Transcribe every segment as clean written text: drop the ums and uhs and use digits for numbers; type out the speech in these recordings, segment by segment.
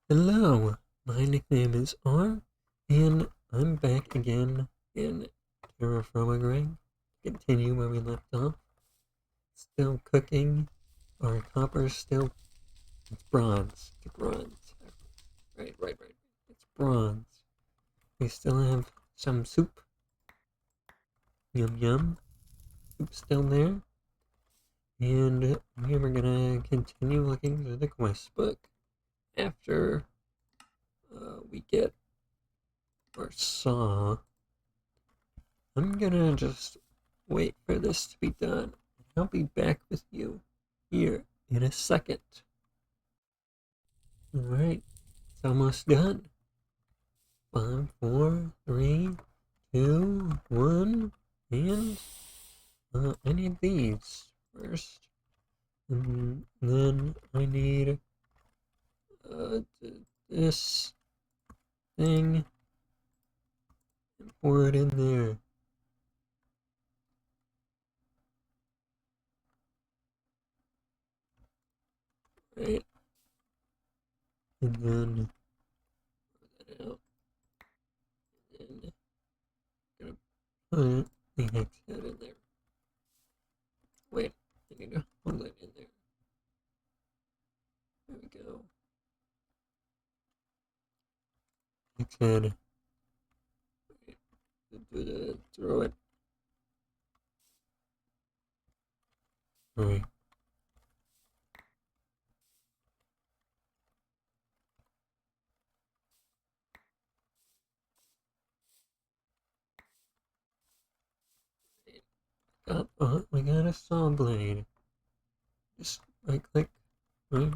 Hello, my nickname is R, and I'm back again in TerraFrimaGreg. Continue where we left off. Still cooking. Our copper's still... It's bronze. It's bronze. Right. It's bronze. We still have some soup. Yum yum. Soup's still there. And we're gonna continue looking through the quest book after we get our saw. I'm gonna just wait for this to be done. I'll be back with you here in a second. Alright, it's almost done. 5, 4, 3, 2, 1, and I need these first. And then I need this thing and pour it in there. Right, and then put that out, and gonna put the hex head in there. Wait, I need to hold it in there. There we go. Hex head. Throw it. Alright. We got a saw blade. Just right click. Right.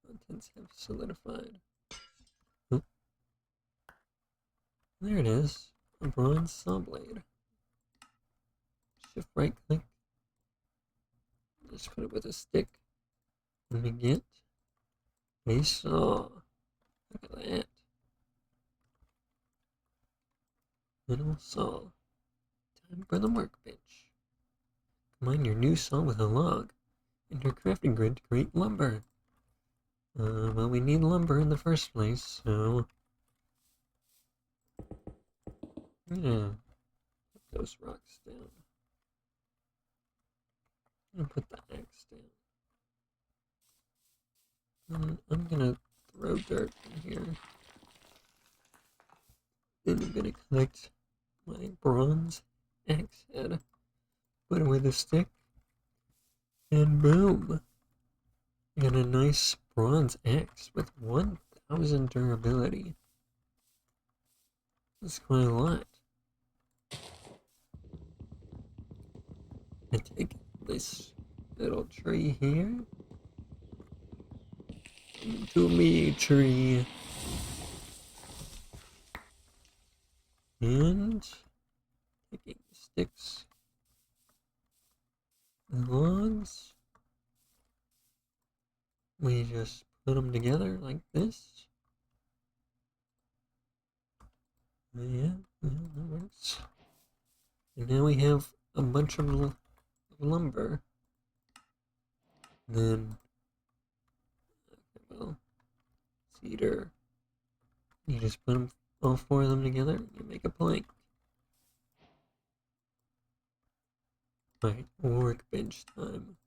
Contents have solidified. Oh. There it is. A bronze saw blade. Shift right click. Just put it with a stick. And we get a saw. Look at that. Little saw. Time for the workbench. Combine your new saw with a log and your crafting grid to create lumber. Well, we need lumber in the first place, so... Yeah. Put those rocks down. I'm gonna put the axe down. I'm gonna throw dirt in here. Then I'm gonna collect my bronze axe head. Put it with a stick. And boom! Got a nice bronze axe with 1000 durability. That's quite a lot. I take this little tree here. To me, tree. And taking the sticks and logs. We just put them together like this. Yeah, that works. And now we have a bunch of lumber. Then, well, cedar. You just put them, all 4 of them together, and you make a plank. Right, workbench time.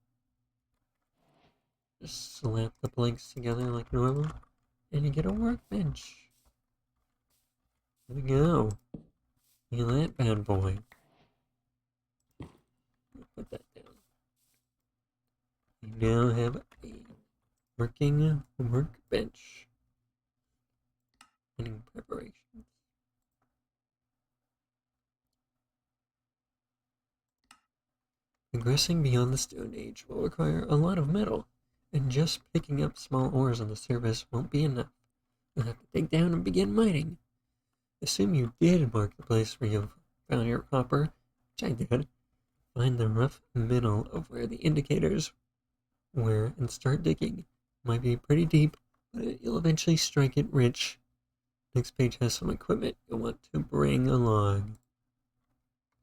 Just slap the planks together like normal, and you get a workbench. There we go. Look at that bad boy. Put that down. We now have a working workbench. Any preparations? Progressing beyond the Stone Age will require a lot of metal, and just picking up small ores on the surface won't be enough. You'll have to dig down and begin mining. Assume you did mark the place where you found your copper, which I did. Find the rough middle of where the indicators were and start digging. Might be pretty deep, but you'll eventually strike it rich. Next page has some equipment you'll want to bring along.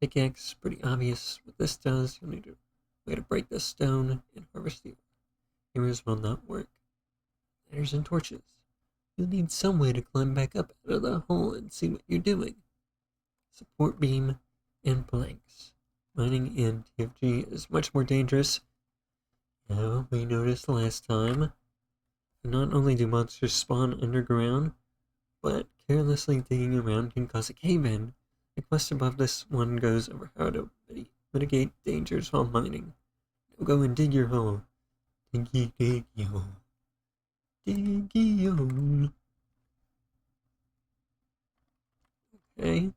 Pickaxe, pretty obvious what this does. You'll need a way to break the stone and harvest the ores will not work. ladders and torches. You'll need some way to climb back up out of the hole and see what you're doing. Support beam and planks. Mining in TFG is much more dangerous. Now, we noticed last time, not only do monsters spawn underground, but carelessly digging around can cause a cave-in. The quest above this one goes over how to mitigate dangers while mining. Now go and dig your hole. Diggy, diggy hole. Diggy hole. Okay.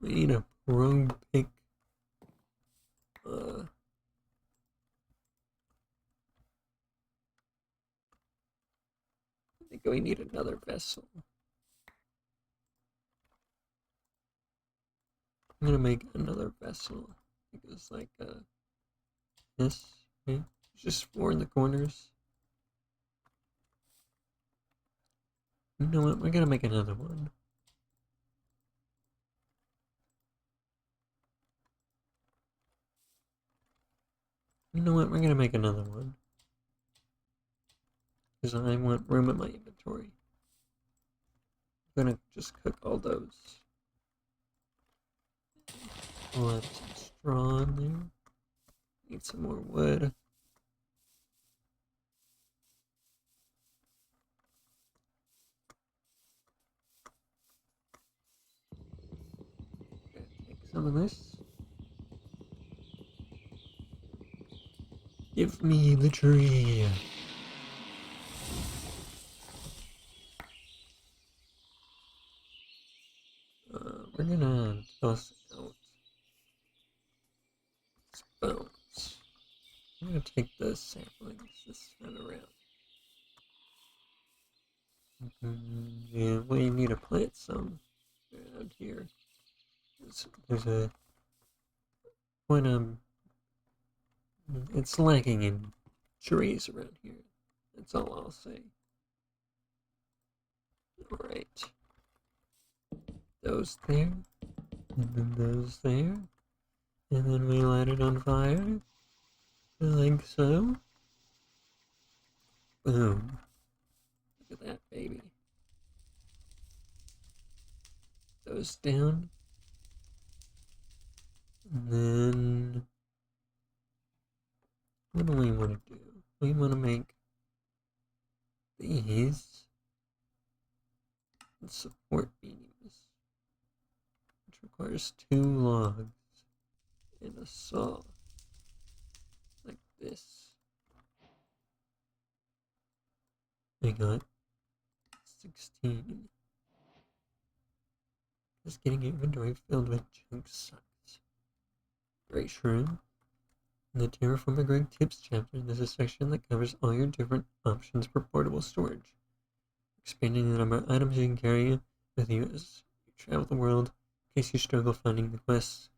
We need a pro pick. I think we need another vessel. I'm gonna make another vessel. It goes like this. Okay. Just 4 in the corners. You know what? We're gonna make another one. You know what? We're gonna make another one. Because I want room in my inventory. I'm gonna just cook all those. We'll have some straw in there. Need some more wood. Okay, take some of this. Give me the tree. We're gonna toss out bones. I'm gonna take the saplings this time around. Yeah, we need to plant some around here. There's a quite it's lacking in trees around here. That's all I'll say. Alright. Those there. And then those there. And then we light it on fire. Like so. Boom. Look at that, baby. Those down. And then what do we want to do? We want to make these support beams, which requires 2 logs and a saw, like this. I got 16. Just getting inventory filled with junk sucks. Great shroom. In the TerraFrimaGreg tips chapter, there's a section that covers all your different options for portable storage, expanding the number of items you can carry with you as you travel the world. In case you struggle finding the quests,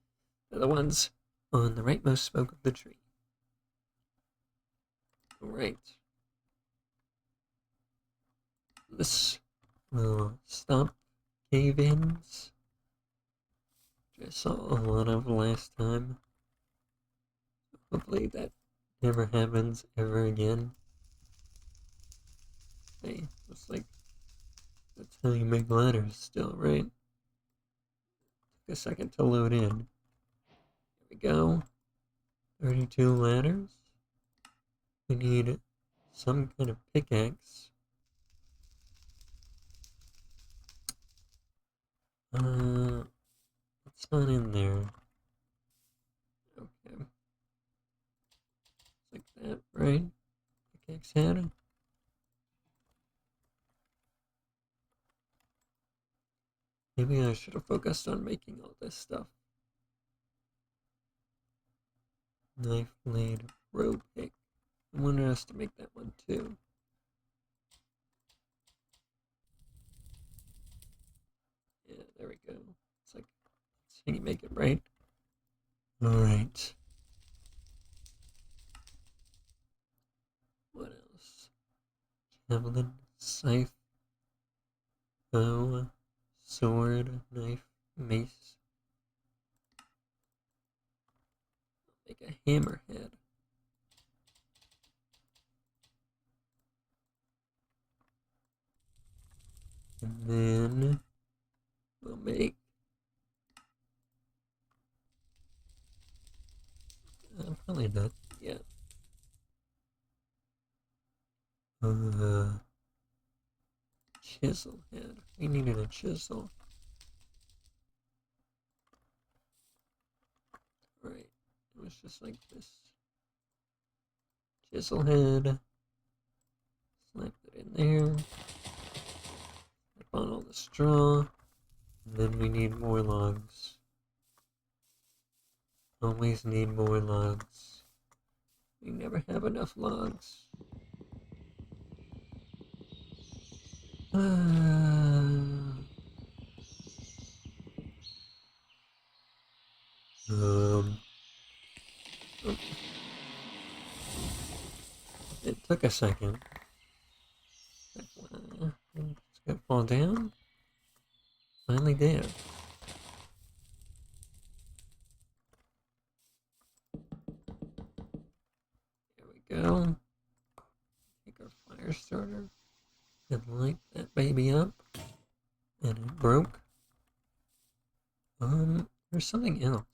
they're the ones on the rightmost spoke of the tree. Alright. This will stop cave-ins, which I saw a lot of last time. Hopefully that never happens ever again. Hey, looks like that's how you make ladders still, right? Took a second to load in. Here we go. 32 ladders. We need some kind of pickaxe. It's not in there. Okay. Like that, right? Pickaxe head. Maybe I should have focused on making all this stuff. Knife blade, rope pick. I wanted us to make that one too. Yeah, there we go. It's like, let's see you make it right. Alright. What else? Javelin, scythe, bow, sword, knife, mace. Make a hammerhead. And then we'll make probably not yet. Chisel head. We needed a chisel. Right. It was just like this. Chisel head. Slap it in there. Slap on all the straw. And then we need more logs. Always need more logs. We never have enough logs. It took a second. It's gonna fall down. Finally did. There we go. Take our fire starter and light that baby up. And it broke. There's something else.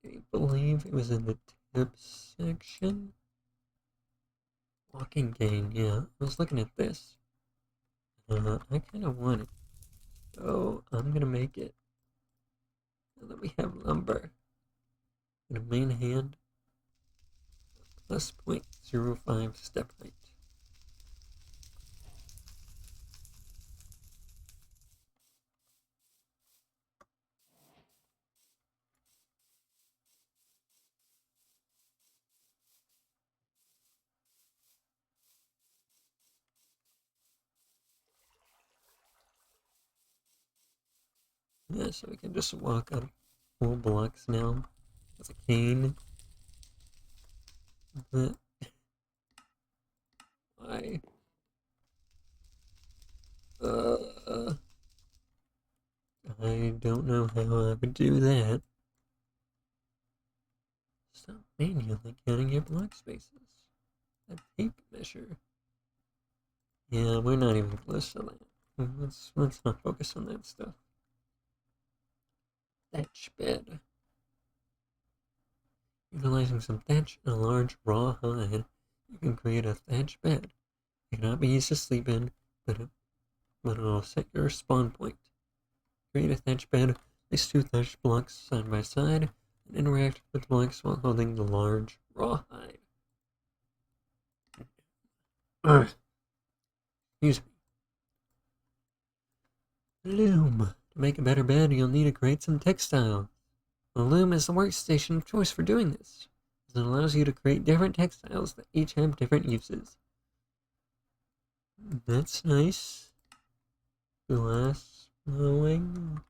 Can you believe it was in the tips section? Walking cane, yeah. I was looking at this. I kind of want it. So I'm gonna make it. Now that we have lumber in a main hand, plus 0.05 step height. Yeah, so we can just walk up full blocks now with a cane. But why? I don't know how I would do that. Stop manually counting your block spaces. A tape measure. Yeah, we're not even close to that. Let's not focus on that stuff. Thatch bed. Utilizing some thatch and a large raw hide, you can create a thatch bed. It cannot be used to sleep in, but it'll set your spawn point. Create a thatch bed, place 2 thatch blocks side by side, and interact with the blocks while holding the large raw hide. Excuse me. Loom. To make a better bed, you'll need to create some textiles. The loom is the workstation of choice for doing this, as it allows you to create different textiles that each have different uses. That's nice. Glass blowing.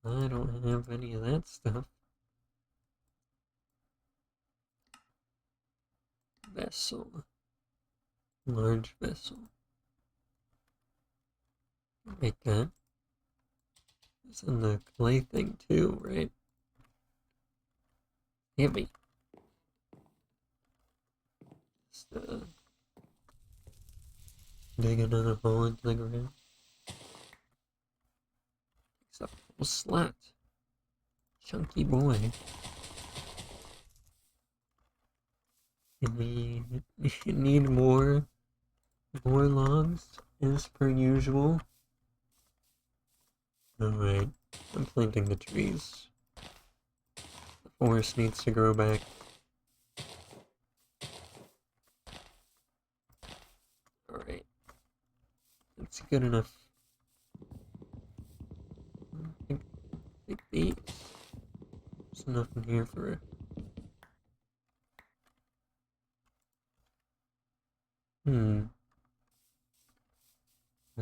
I don't have any of that stuff. Vessel. Large vessel. Make that. It's in the clay thing too, right? Heavy. Just dig another hole into the ground. Takes up a whole slat. Chunky boy. And we need more logs, as per usual. Alright, I'm planting the trees. The forest needs to grow back. Alright. That's good enough. I think these. There's enough in here for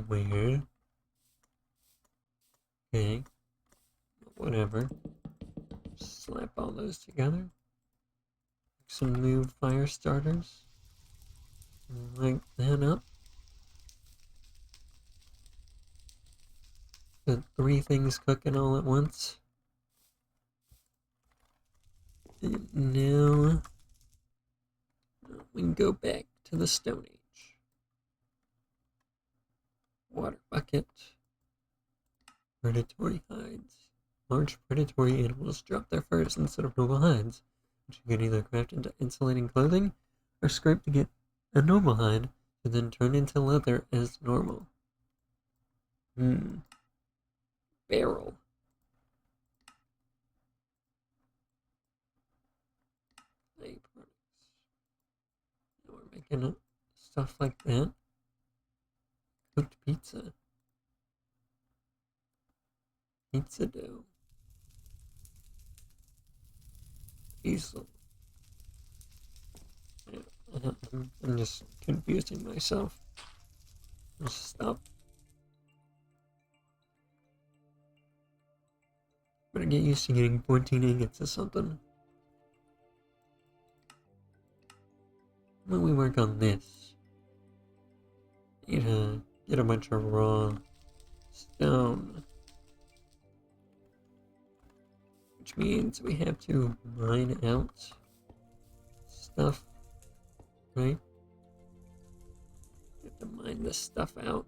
Weird. Okay. Whatever. Slap all those together. Some new fire starters. Light that up. The 3 things cooking all at once. And now we can go back to the Stone Age. water bucket, predatory hides. Large predatory animals drop their furs instead of normal hides, which you can either craft into insulating clothing or scrape to get a normal hide to then turn into leather as normal. Barrel. Clay products. Now we're making stuff like that. Cooked pizza. Pizza dough. Easel. I'm just confusing myself. Just stop. Better get used to getting 14 ingots or something. When we work on this, need to get a bunch of raw stone. Which means we have to mine out stuff, right? We have to mine this stuff out.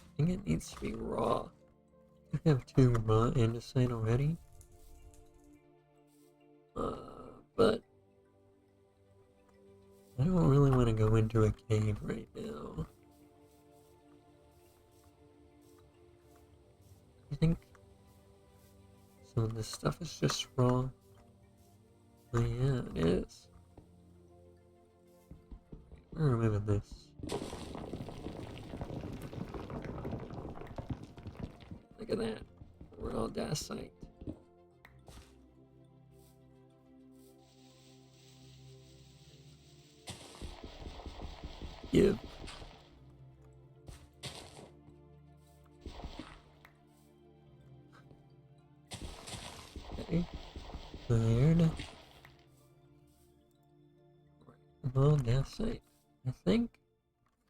I think it needs to be raw. I have 2 raw andesite already. But I don't really want to go into a cave right now. I think some of this stuff is just raw. Oh yeah, it is. I'm removing this. Look at that. Raw dacite. Give. Okay. Cleared. Raw dacite. I think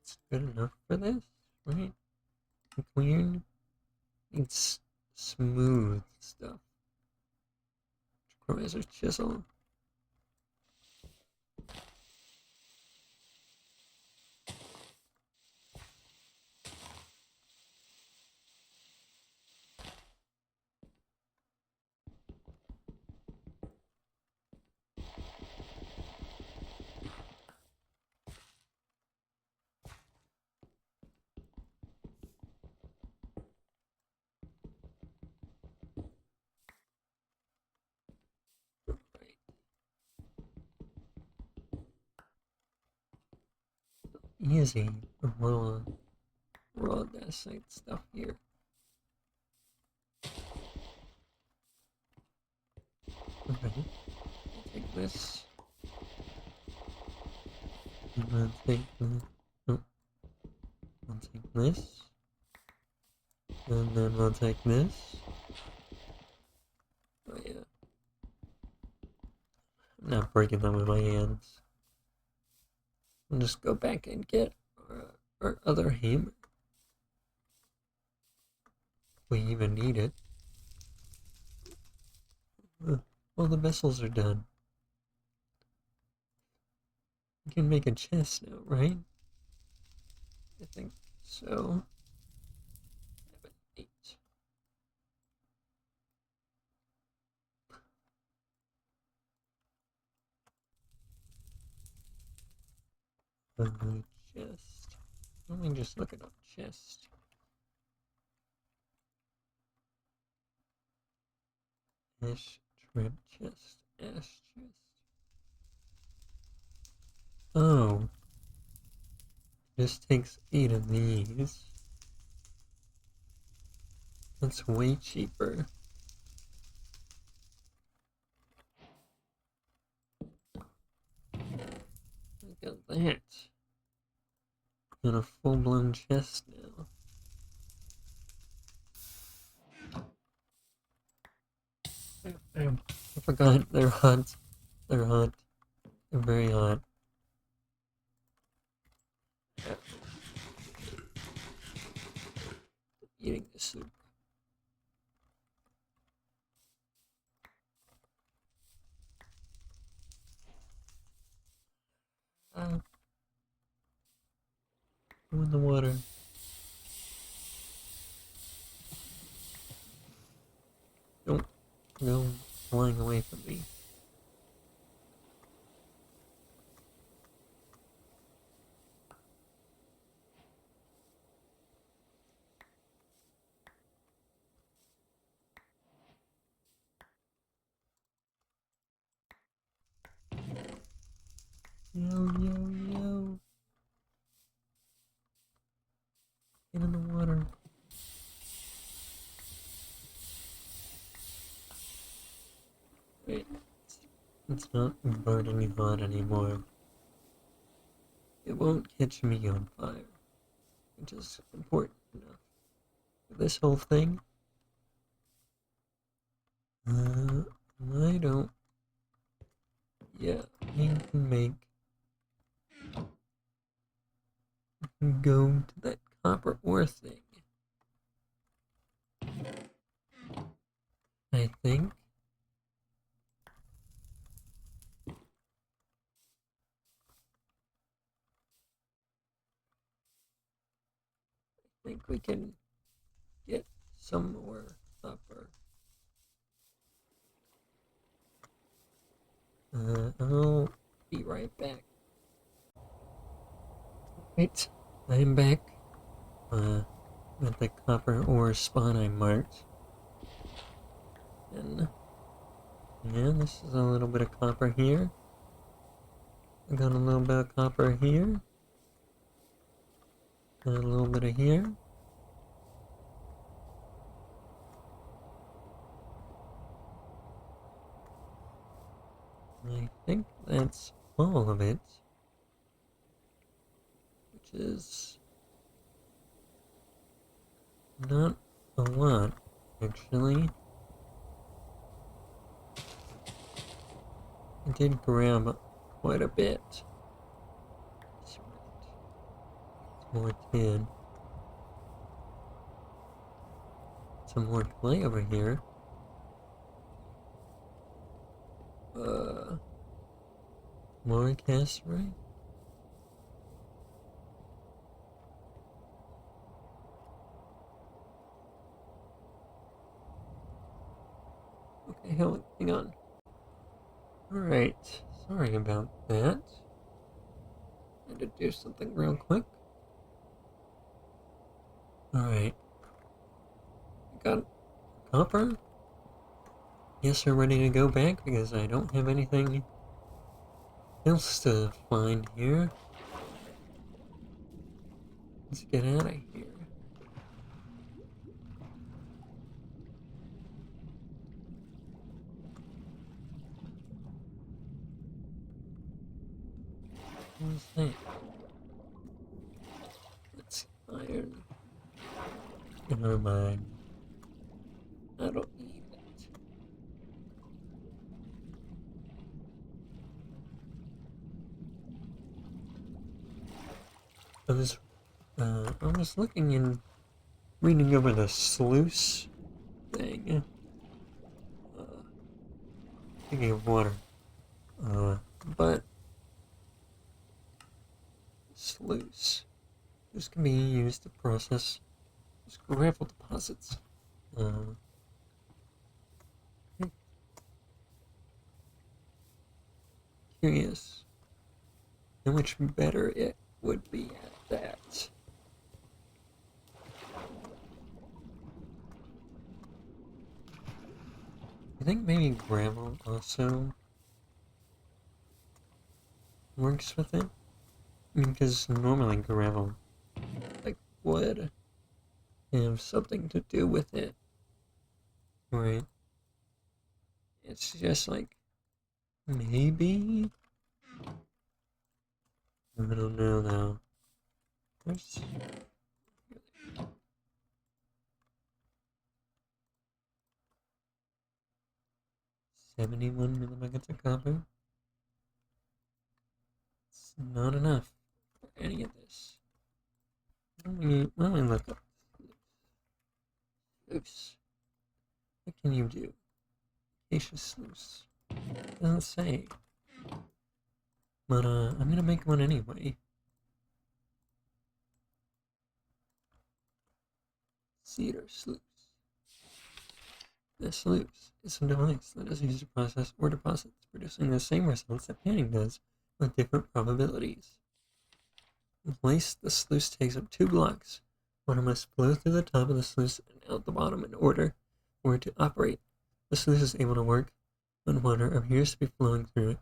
it's good enough for this, right? Cleared. It's smooth stuff. Requires a chisel. Easy raw dacite stuff here. Okay, take this. And then take oh, I'll take this. And then we'll take this. Oh yeah. I'm not breaking them with my hands. I'll just go back and get our other hammer. If we even need it. Well, the vessels are done. We can make a chest now, right? I think so. 7, 8. Chest. Let me just look it up. Chest. Ash trim chest. Ash chest. Oh. This takes 8 of these. That's way cheaper. Look at that. Got a full-blown chest now. I forgot, they're hot. They're hot. They're very hot. Eating the soup. Go in the water. Don't go flying away from me. Yo, yo, yo. Get in the water. Wait. It's not burning hot anymore. It won't catch me on fire, which is important enough. For this whole thing, I don't. Yeah, we can go to that copper ore thing. I think. I think we can get some more copper. I'll be right back. Right, I'm back. At the copper ore spot I marked. And yeah, this is a little bit of copper here. I got a little bit of copper here. Got a little bit of here. I think that's all of it. Which is not a lot, actually. I did grab quite a bit. That's right. Some more tin. Some more clay over here. More cassiterite. Okay, hang on. Alright, sorry about that. I had to do something real quick. Alright. Got copper. Yes, we're ready to go back because I don't have anything else to find here. Let's get out of here. What's that? It's iron. Never mind. I don't need it. I was looking and reading over the sluice thing. Thinking of water. But sluice. This can be used to process gravel deposits. Curious how much better it would be at that. I think maybe gravel also works with it. I mean, because normally gravel, like wood, have something to do with it. Right? It's just like, maybe? I don't know though. There's... 71 millibuckets of copper. It's not enough for any of this. Let me look up sluice. What can you do? Acacia sluice. Doesn't say. But I'm gonna make one anyway. Cedar sluice. The sluice is a device that is used to process ore deposits, producing the same results that panning does, with different probabilities. In place, the sluice takes up 2 blocks. Water must flow through the top of the sluice and out the bottom in order for it to operate. The sluice is able to work when water appears to be flowing through it.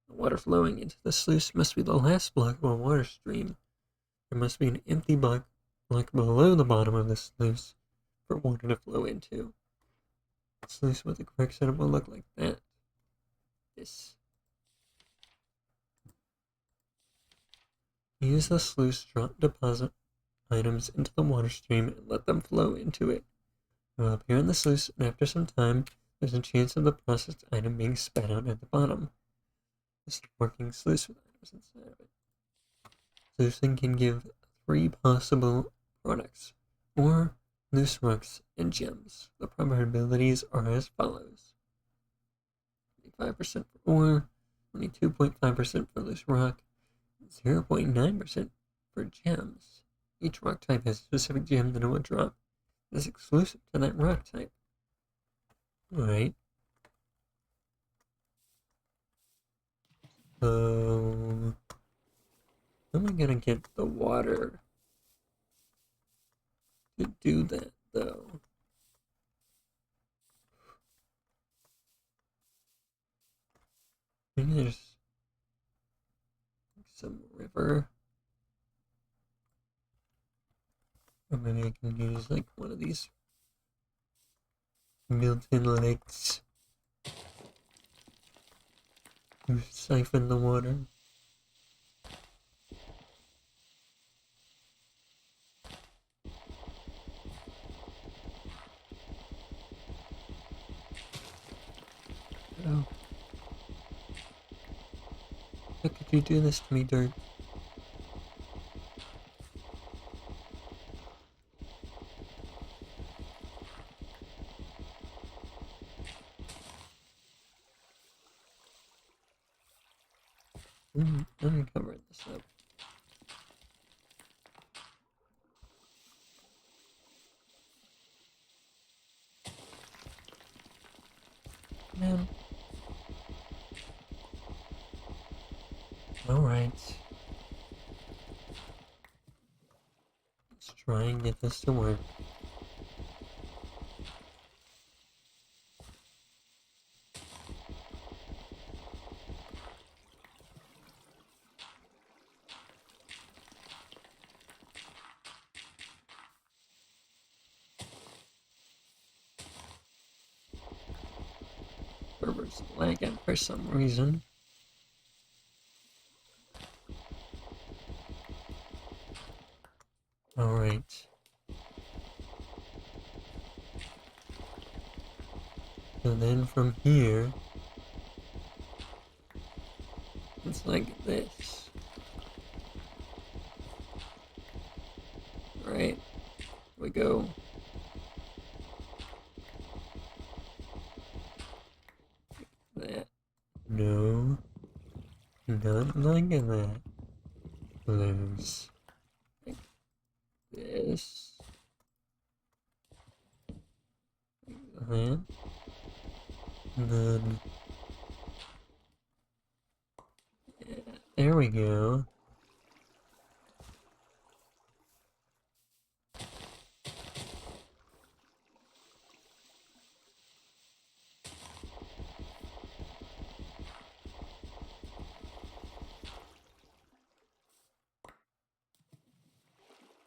The water flowing into the sluice must be the last block of a water stream. There must be an empty block below the bottom of the sluice for water to flow into. A sluice with the correct setup will look like that. This. Use the sluice drop deposit items into the water stream and let them flow into it. They will appear in the sluice, and after some time, there's a chance of the processed item being spat out at the bottom. Just working sluice with items inside of it. Sluicing can give 3 possible products, ore, loose rocks, and gems. The probabilities are as follows: 25% for ore, 22.5% for loose rock, 0.9% for gems. Each rock type has a specific gem that it will drop that is exclusive to that rock type. Alright. So, how am I gonna get the water to do that, though? Maybe there's some river. Or maybe I can use like one of these built-in lakes to siphon the water. Oh. How could you do this to me, Dirt? I'm covering this up. Man. Alright. Let's try and get this to work. Server's lagging for some reason. Alright. So then from here, it's like this. Right? We go. That. No. Not like that. There's like this. Like that. And then. Yeah, there we go.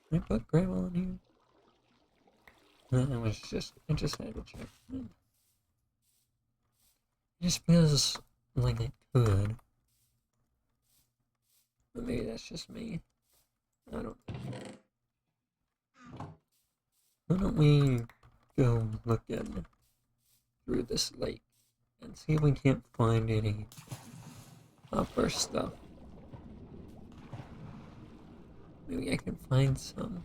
Can I put gravel in here? No, I just had to check. It just feels like it could. But maybe that's just me. I don't know. Why don't we go looking through this lake and see if we can't find any upper stuff. Maybe I can find some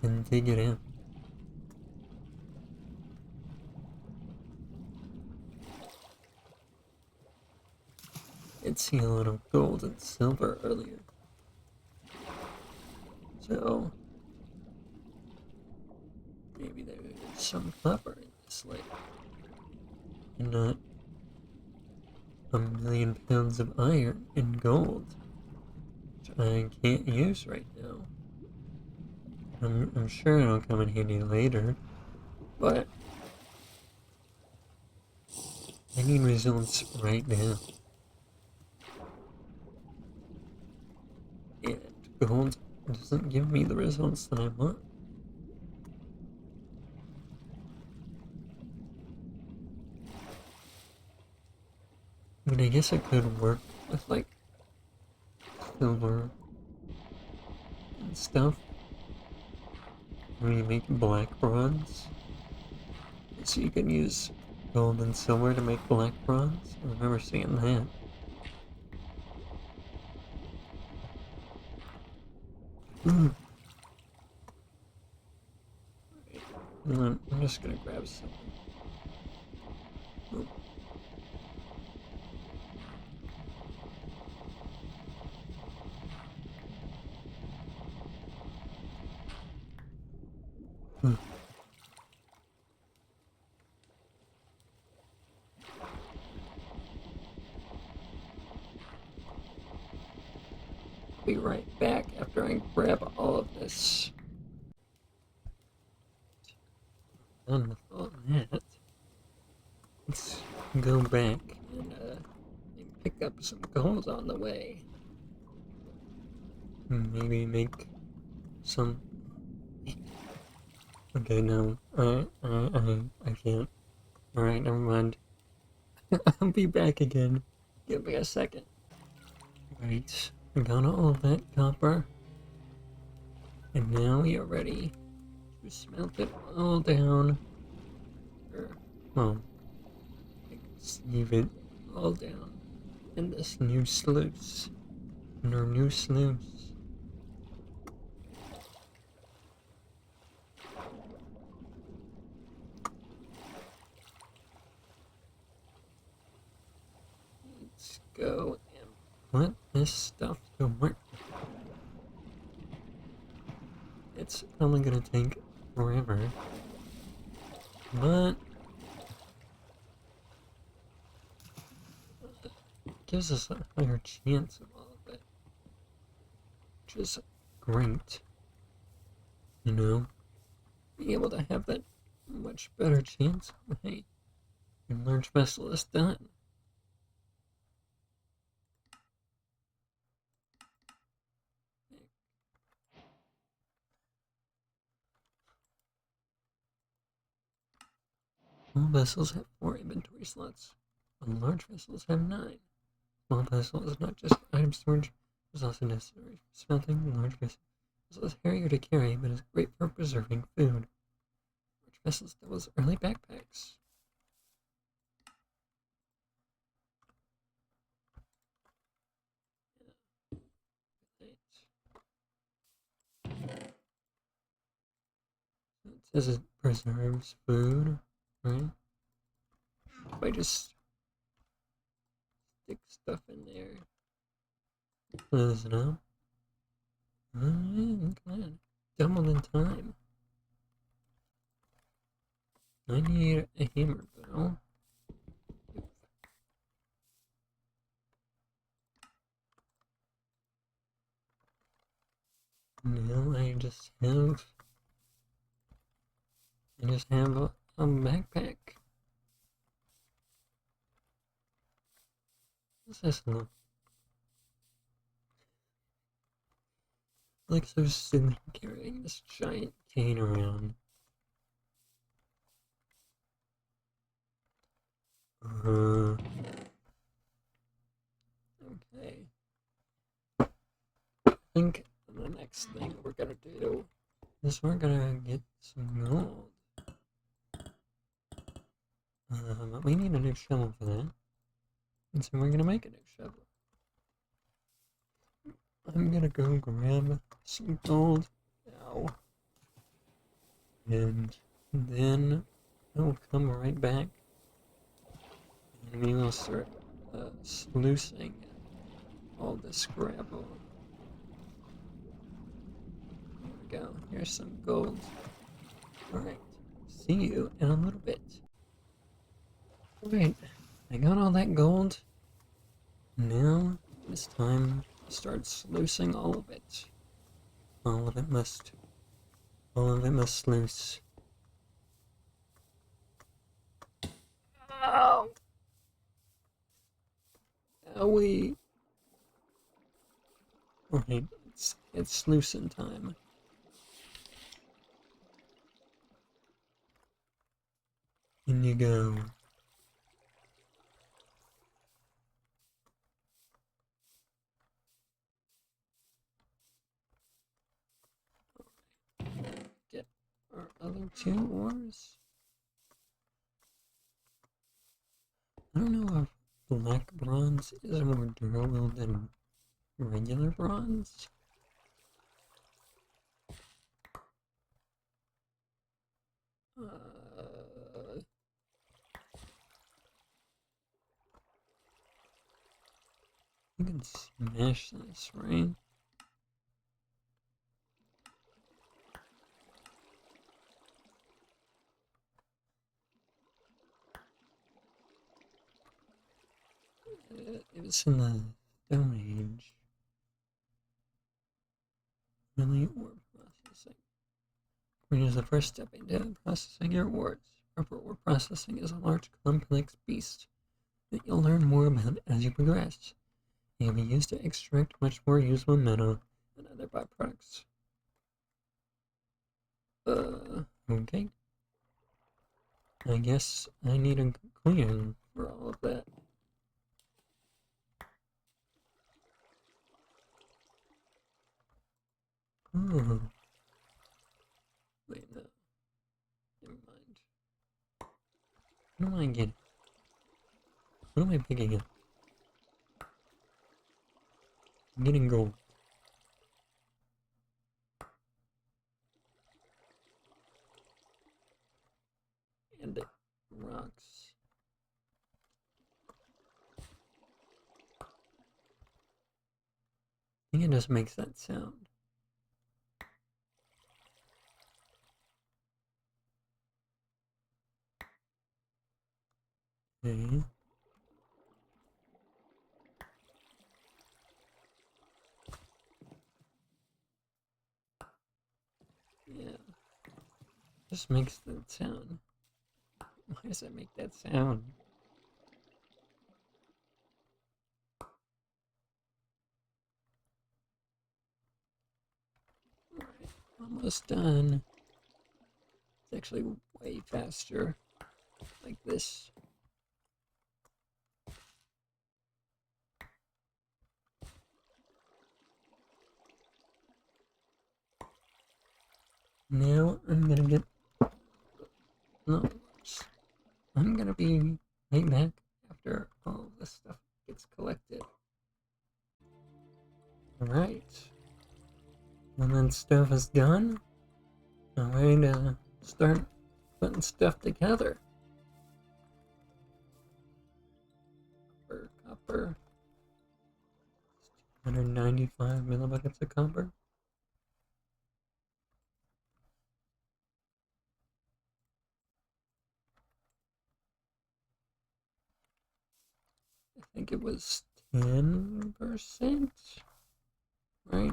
and dig it in. I'd see a lot of gold and silver earlier. So maybe there's some copper in this lake. And not a million pounds of iron and gold, which I can't use right now. I'm sure it'll come in handy later, but I need results right now. And gold doesn't give me the results that I want. I mean, I guess I could work with, like, silver and stuff. When you make black bronze. So you can use gold and silver to make black bronze. I remember seeing that. I'm just gonna grab some. Oh. Be right back after I grab all of this. Done with all that. Let's go back and pick up some gold on the way. Maybe make some. Okay, no, I can't. Alright, never mind. I'll be back again. Give me a second. Right, I got all of that copper. And now we are ready to smelt it all down. Well, leave it all down in this new sluice. In our new sluice. Let's go and put this stuff to work. It's only gonna take forever, but it gives us a higher chance of all of it, which is great. You know, being able to have that much better chance when a large vessel is done. Small vessels have 4 inventory slots, while large vessels have 9. Small vessel is not just item storage, it is also necessary for smelting. Large vessel is heavier to carry, but is great for preserving food. Large vessels double as early backpacks. It says it preserves food, right? If I just stick stuff in there, close it up. Look at that. Double in time. I need a hammer though. Now I just have a backpack. What's this look? Like so silly carrying this giant cane around. Okay. I think the next thing we're gonna do is we're gonna get some gold. But we need a new shovel for that. And so we're gonna make a new shovel. I'm gonna go grab some gold now. And then I will come right back. And we will start sluicing all this gravel. There we go. Here's some gold. Alright. See you in a little bit. Alright. I got all that gold. Now it's time to start sluicing all of it. All of it must sluice. Ow! Owie! Alright, it's sluicing time. In you go. Get our other 2 ores. I don't know if black bronze is more durable than regular bronze. You can smash this, right? It was in the Stone Age. Really, ore processing. Which is the first step into processing your ores. Proper ore processing is a large, complex beast that you'll learn more about as you progress. It can be used to extract much more usable metal and other byproducts. Okay. I guess I need a clearing for all of that. Oh. Wait, no. Never mind. What am I getting? What am I picking up? I'm getting gold. And rocks. I think it just makes that sound. Okay. Yeah. Just makes that sound. Why does it make that sound? Alright, almost done. It's actually way faster. Like this. Now I'm gonna get... No, I'm gonna be right back after all this stuff gets collected. Alright. When that stuff is done, I'm ready to start putting stuff together. Copper. 195 millibuckets of copper. I think it was 10%, right?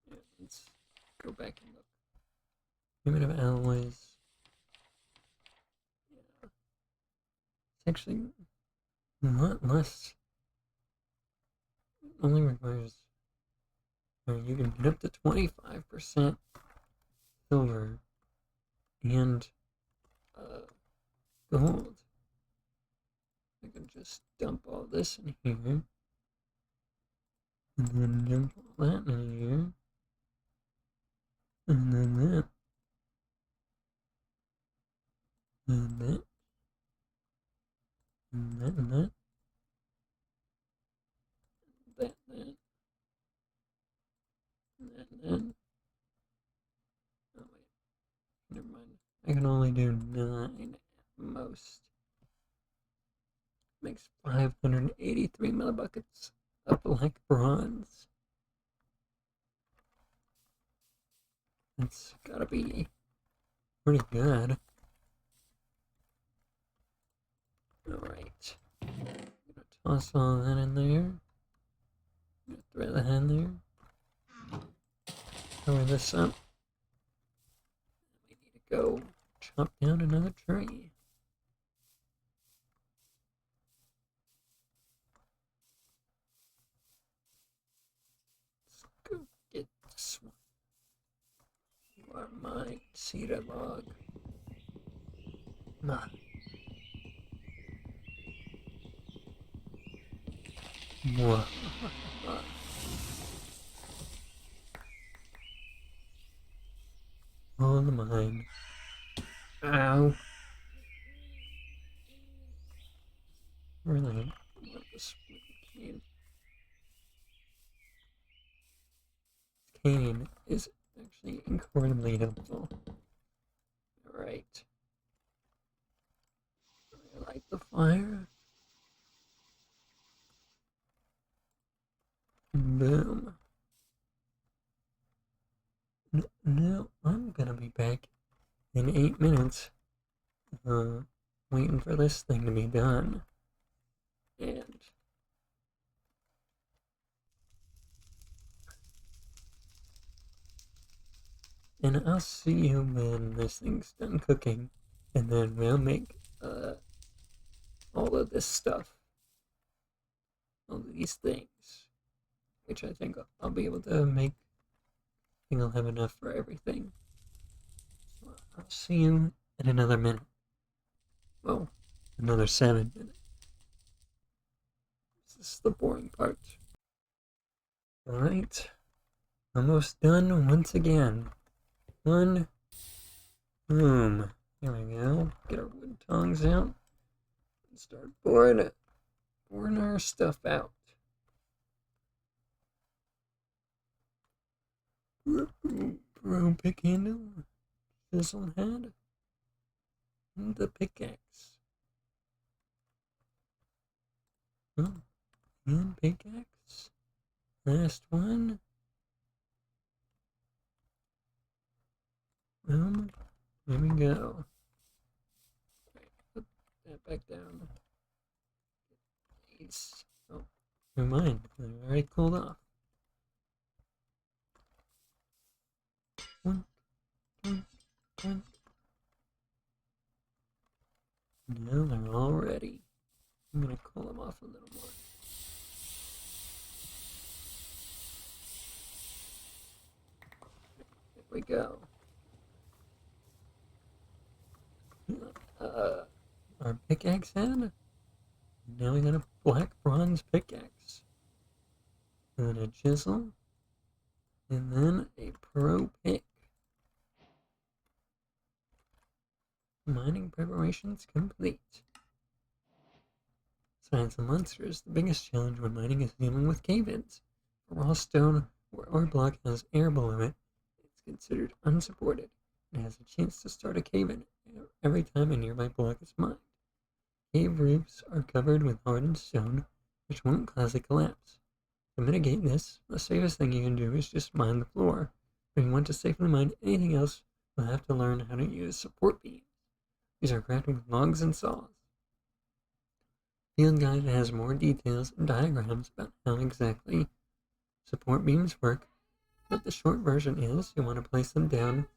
Yeah, let's go back and look. Primitive alloys. Yeah. It's actually a lot less. It only requires, you can get up to 25% silver and gold. I can just dump all this in here. And then dump all that in here. And then that. And that. and that. That. Oh wait, never mind. I can only do 9 at most. Makes 583 millibuckets of black bronze. That's gotta be pretty good. Alright. Gonna toss all that in there. Gonna throw that in there. Cover this up. We need to go chop down another tree. Let's go get this one. You are mine, cedar log. Mine. Whoa. All the mine. Ow. Really? Want this cane? Cane is actually incredibly helpful. Alright. Light the fire. Boom. Now I'm gonna be back in 8 minutes. Waiting for this thing to be done. And I'll see you when this thing's done cooking, and then we'll make all of this stuff, all of these things, which I think I'll be able to make. I think I'll have enough for everything. So I'll see you in another minute. Well, another 7 minutes. This is the boring part. Alright, almost done once again. One, boom. There we go. Get our wood tongs out and start boring our stuff out. Broom pick handle, chisel head, and the pickaxe. Oh, and pickaxe. Last one. There we go. Right, put that back down. These. Oh, never mind. They're already cooled off. One. Now they're all ready. I'm gonna cool them off a little more. There we go. Our pickaxe head. Now we got a black bronze pickaxe. And a chisel. And then a pro pick. Mining preparations complete. Science and monsters. The biggest challenge when mining is dealing with cave-ins. A raw stone or ore block has air below it. It's considered unsupported. It has a chance to start a cave-in every time a nearby block is mined. Cave roofs are covered with hardened stone, which won't cause a collapse. To mitigate this, the safest thing you can do is just mine the floor. If you want to safely mine anything else, you'll have to learn how to use support beams. These are crafted with logs and saws. Field guide has more details and diagrams about how exactly support beams work, but the short version is you want to place them down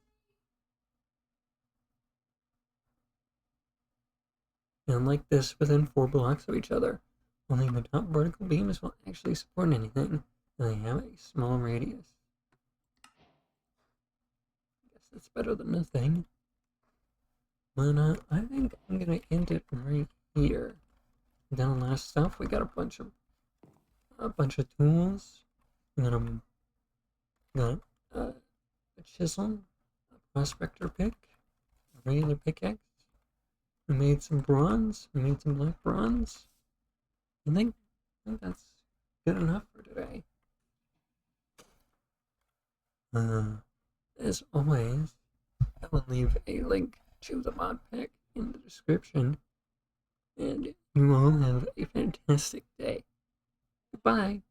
and like this within 4 blocks of each other. Only the top vertical beams will actually support anything, and they have a small radius. I guess that's better than nothing. But I think I'm gonna end it right here. Then last stuff, we got a bunch of tools. We got a chisel, a prospector pick, a regular pickaxe. We made some bronze. We made some black bronze. I think that's good enough for today. As always, I will leave a link to the mod pack in the description. And you all have a fantastic day. Goodbye.